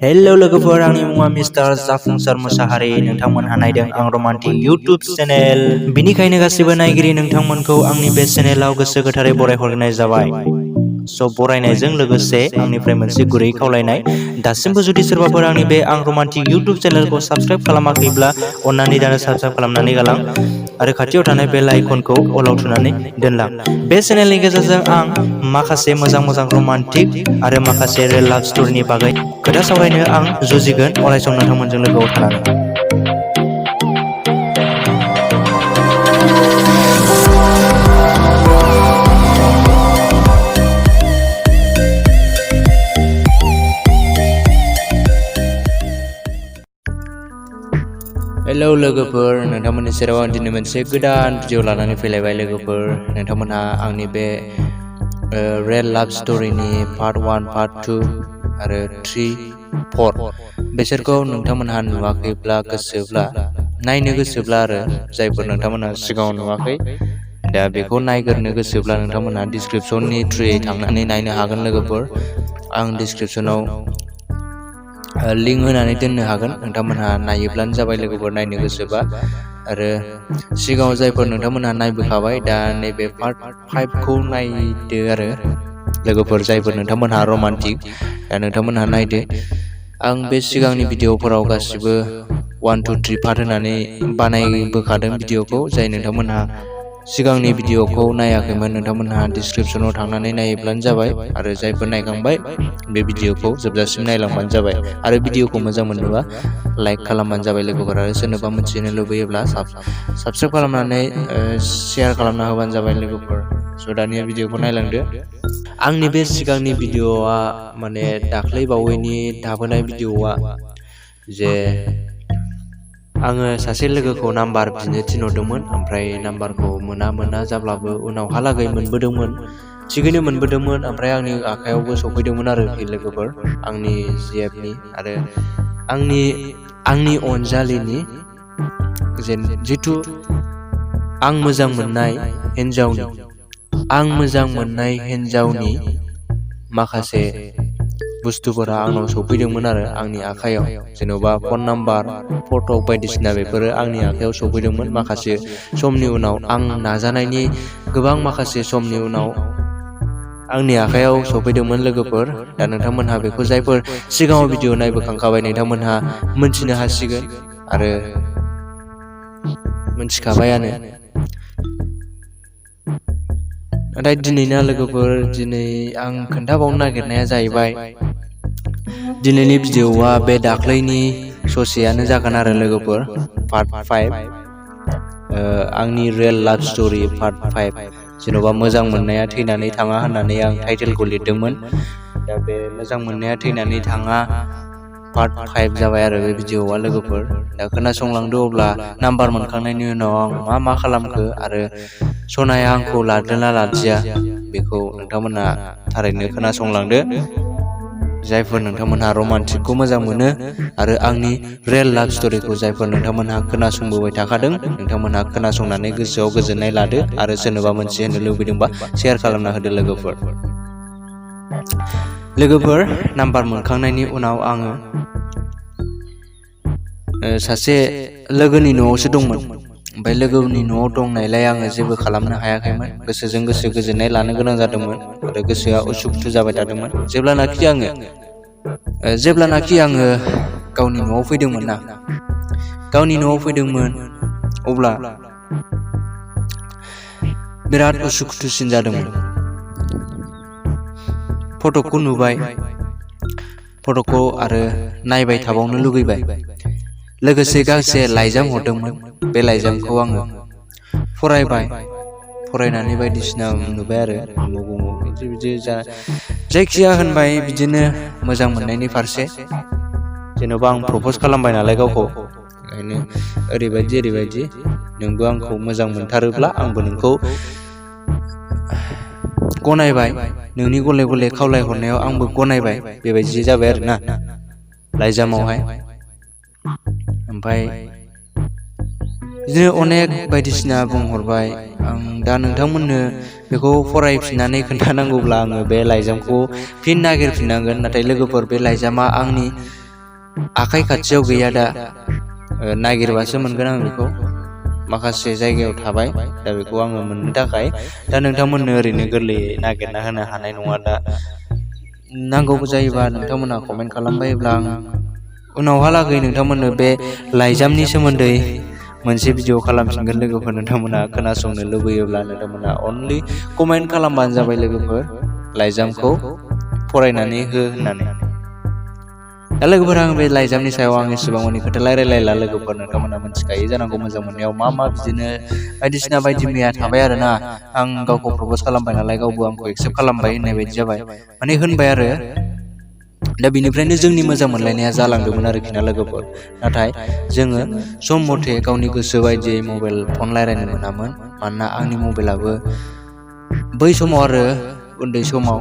Hello लोगोफोर, आंनि मुङा मिस्टार जाफुंसार मोसाहारि। नोंथांमोनहा नायदों आं रमान्टिक इउट्युब चेनेल। बिनिखायनो गासिबो नायगिरि नोंथांमोनखौ आंनि बे चेनेलाव गोसो गोथारै बरायहरनाय जाबाय। बरायनायजों लोगोसे आंनिफ्राय मोनसे गुरै खावलायनाय, दासिमबो जुदि सोरबाफोर आंनि बे आं रमान्टिक इउट्युब चेनेलखौ साबस्क्राइब खालामाखैब्ला अन्नानै दानो साबस्क्राइब खालामनानै गालां आरो खाथियाव थानाय बेल आइकनखौ अलाव थुनानै दोनलां। बे चेनेलनि गेजेरजों आं माखासे मोजां रमान्टिक आरो माखासे रियेल लाभ स्ट'रिनि बागै खोथा सावरायनो आं जुजिगोन अरायसम नोंथांमोनजों लोगोआव थानानै। हेलो लोगोफोर, नोंथांमोननि सेराव आं दिनै मोनसे गोदान भिडिअ लानानै फैलायबाय। लोगोफोर, नोंथांमोनहा आंनि बे रियेल लाभ स्ट'रिनि पार्ट 1, पार्ट 2 आरो 3, 4 बिसोरखौ नोंथांमोनहा नुवाखैब्ला नायनो गोसोब्ला आरो जायफोर नोंथांमोनहा सिगाङाव नुवाखै, दा बेखौ नायग्रोनो गोसोब्ला नोंथांमोनहा डिसक्रिपसननि थ्रुयै थांनानै नायनो हागोन। लोगोफोर, आं डिसक्रिपसनाव लिंक होनानै दोननो हागोन, नोंथांमोनहा नायोब्लानो जाबाय। लोगोफोर, नायनो गोसोबा आरो सिगाङाव जायफोर नोंथांमोनहा नायबोखाबाय, दा नैबे पार्ट 5खौ नायदो आरो लोगोफोर, जायफोर नोंथांमोनहा रमान्टिक, दा नोंथांमोनहा नायदो। आं बे सिगांनि भिडिअफोराव गासिबो 1, 2, 3 पार्ट होनानै बानायबोखादों भिडिअखौ। जाय नोंथांमोनहा सिगांनि भिडिअखौ नायाखैमोन, नोंथांमोनहा डिसक्रिपसनाव थांनानै नायोब्लानो जाबाय आरो जायफोर नायखांबाय बे भिडिअखौ जोबजासिम नायलांबानो जाबाय आरो भिडिअखौ मोजां मोनोबा लाइक खालामबानो जाबाय। लोगोफोर, आरो सोरनोबा मिथिनो लुबैयोब्ला साबस्क्राइब खालामनानै शेयार खालामना होबानो जाबाय। लोगोफोर, दानिया भिडिअखौ नायलांदो। आंनि बे सिगांनि भिडिअआ माने दाख्लै बावैनि दाबोनाय भिडिअआ, जे आङो सासे लोगोखौ नाम्बार बिनो थिनहरदोंमोन, ओमफ्राय नाम्बारखौ मोना जाब्लाबो उनावहालागै मोनबोदोंमोन, थिगैनो मोनबोदोंमोन। ओमफ्राय आंनि आखायावबो सफैदोंमोन आरोखि लोगोफोर, आंनि जिएफनि आरो आंनि अनजालिनि जिथु आं मोजां मोननाय हिन्जावनि माखासे बुस्थुफोरा आंनाव सफैदोंमोन आरो आंनि आखायाव, जेन'बा फन नाम्बार, फट' बायदिसिना बेफोरो आंनि आखायाव सफैदोंमोन। माखासे समनि उनाव, आं नाजानायनि गोबां माखासे समनि उनाव आंनि आखायाव सफैदोंमोन। लोगोफोर, दा नोंथांमोनहा बेखौ जायफोर सिगाङाव भिडिअ नायबोखांखाबाय, नोंथांमोनहा मोनथिनो हासिगोन आरो मोनथिखाबायानो। नाथाय दिनैना लोगोफोर, दिनै आं खोन्थाबावनो नागिरनाया जाहैबाय, दिनैनि भिडिअआ बे दाख्लैनि ससेयानो जागोन आरो लोगोफोर, पार्ट 5, आंनि रियेल लाभ स्ट'रि पार्ट 5। जेन'बा मोजां मोननाया थैनानै थाङा होननानै आं टाइटेलखौ लिरदोंमोन। दा बे मोजां मोननाया थैनानै थाङा पार्ट 5 जाबाय आरो बे भिडिअआ। लोगोफोर, दा खोनासंलांदो। अब्ला नाम्बार मोनखांनायनि उनाव आं मा खालामखो आरो सनाया आंखौ लादोंना लादिया, बेखौ नोंथांमोनहा थारैनो खोनासंलांदो। जायफोर नोंथांमोनहा रमान्टिकखौ मोजां मोनो आरो आंनि रियेल लाभ स्ट'रिखौ जायफोर नोंथांमोनहा खोनासंबोबाय थाखादों, नोंथांमोनहा खोनासंनानै गोसोआव गोजोननाय लादो आरो सोरनोबा मोनथिहोनो लुबैदोंबा शेयार खालामना होदो। लोगोफोर, नाम्बार मोनखांनायनि उनाव आङो सासे लोगोनि न'आवसो दंमोन। ओमफ्राय लोगोनि न'आव दंनायलाय आङो जेबो खालामनो हायाखैमोन। गोसोजों गोसो गोजोननाय लानो गोनां जादोंमोन आरो गोसोआ उसुखुथु जाबाय थादोंमोन। जेब्लानाखि आङो गावनि न'आव फैदोंमोन अब्ला बिराद उसुखुथुसिन जादोंमोन। फट'खौ नुबाय, फट'खौ आरो नायबाय थाबावनो लुगैबाय। लोगोसे गांसे लाइजाम हरदोंमोन, बे लाइजामखौ आङो फरायनानै बायदिसिना नुबाय आरो बिदि जायखिया होनबाय बिदिनो मोजां मोननायनि फारसे। जेन'बा आं प्रप'ज खालामबाय नालाय गावखौ, ओंखायनो ओरैबायदि नोंबो आंखौ मोजां मोनथारोब्ला आंबो नोंखौ गनायबाय, नोंनि गले खावलायहरनायाव आंबो गनायबाय, बेबायदि जाबाय आरोना लाइजामावहाय। ओमफ्राय बिदिनो अनेक बायदिसिना बुंहरबाय। आं दा नोंथांमोननो बेखौ फरायफिननानै खोन्थानांगौब्ला आङो बे लाइजामखौ फिन नागिरफिननांगोन। नाथाय लोगोफोर बे लाइजामा आंनि आखाइ खाथियाव गैया दा। नागिरबासो मोनगोन आं बेखौ। माखासे जायगायाव थाबाय, दा बेखौ आङो मोननो थाखाय दा नोंथांमोननो ओरैनो गोरलैयै नागिरना होनो हानाय नङा। दा नांगौबो जायोबा नोंथांमोनहा कमेन्ट खालामबायोब्ला आं उनावहालागै नोंथांमोननो बे लाइजामनि सोमोन्दै मोनसे भिडिअ खालामफिनगोन। लोगोफोर नोंथांमोना खोनासंनो लुबैयोब्ला नोंथांमोना अनलि कमेन्ट खालामबानो जाबाय लोगोफोर, लाइजामखौ फरायनानै हो होननानै। दा लोगोफोर आं बे लाइजामनि सायाव आं एसेबां मानि खोथा रायलायला लोगोफोर, नोंथांमोना मिथिखायो जानांगौ मोजां मोननायाव मा बिदिनो बायदिसिना बायदि मैया थाबाय आरोना। आं गावखौ प्रप'ज खालामबाय नालाय, गावबो आंखौ एक्सेप्ट खालामबाय होननाय बायदि जाबाय, माने होनबाय आरो। दा बिनिफ्रायनो जोंनि मोजां मोनलायनाया जालांदोंमोन आरोखि ना लोगोफोर। नाथाय जोङो सम मथे गावनि गोसो बायदियै मबाइल फन रायलायनो मोनामोन। मानोना आंनि मबाइलाबो बै समाव आरो उन्दै समाव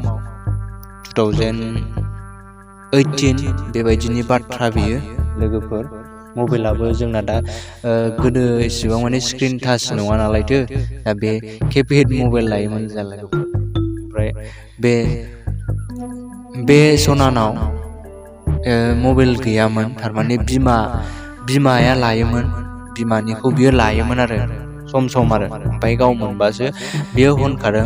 2018 बेबायदिनि बाथ्रा बियो लोगोफोर। मबाइलाबो जोंना दा गोदो इसिबां माने स्क्रिन टाच नङा नालायथो, दा बे किपेड मबाइल लायोमोन जों लोगोफोर। ओमफ्राय बे सनानाव मबाइल गैयामोन, थारमाने बिमाया लायोमोन, बिमानिखौ बियो लायोमोन आरो सम आरो। ओमफ्राय गाव मोनबासो बियो होनखादों,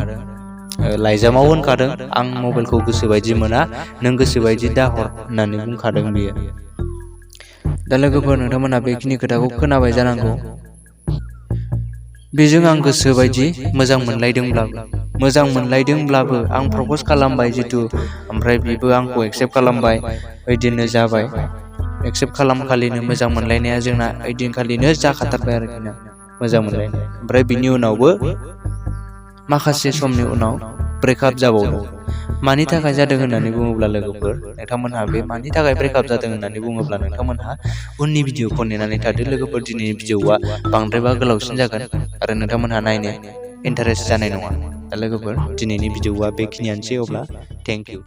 लाइजामाव होनखादों, आं मबाइलखौ गोसोबायदि मोना, नों गोसोबायदि दाहर होननानै बुंखादों बियो। दा लोगोफोर नोंथांमोना बेखिनि खोथाखौ खोनाबाय जानांगौ। बेजों आं गोसो बायदि मोजां मोनलायदोंब्लाबो आं प्रप'ज खालामबाय जितु, ओमफ्राय बिबो आंखौ एक्सेप्ट खालामबाय। ओइदिननो जाबाय, एक्सेप्ट खालामखालिनो मोजां मोनलायनाया जोंना ओइदिनखालिनो जाखाथारबाय आरोखि ना, मोजां मोनलायनाय। ओमफ्राय बिनि उनावबो माखासे समनि उनाव ब्रेकआप जाबावदों। मानि थाखाय जादों होननानै बुङोब्ला लोगोफोर, नोंथांमोनहा बे मानि थाखाय ब्रेकआप जादों होननानै बुङोब्ला नोंथांमोनहा उननि भिडिअखौ नेनानै थादो लोगोफोर। दिनैनि भिडिअआ बांद्रायबा गोलावसिन जागोन आरो नोंथांमोनहा नायनो इन्टारेस्ट जानाय नङा। दा लोगोफोर दिनैनि भिडिअआ बेखिनियानोसै, अब्ला थेंक इउ।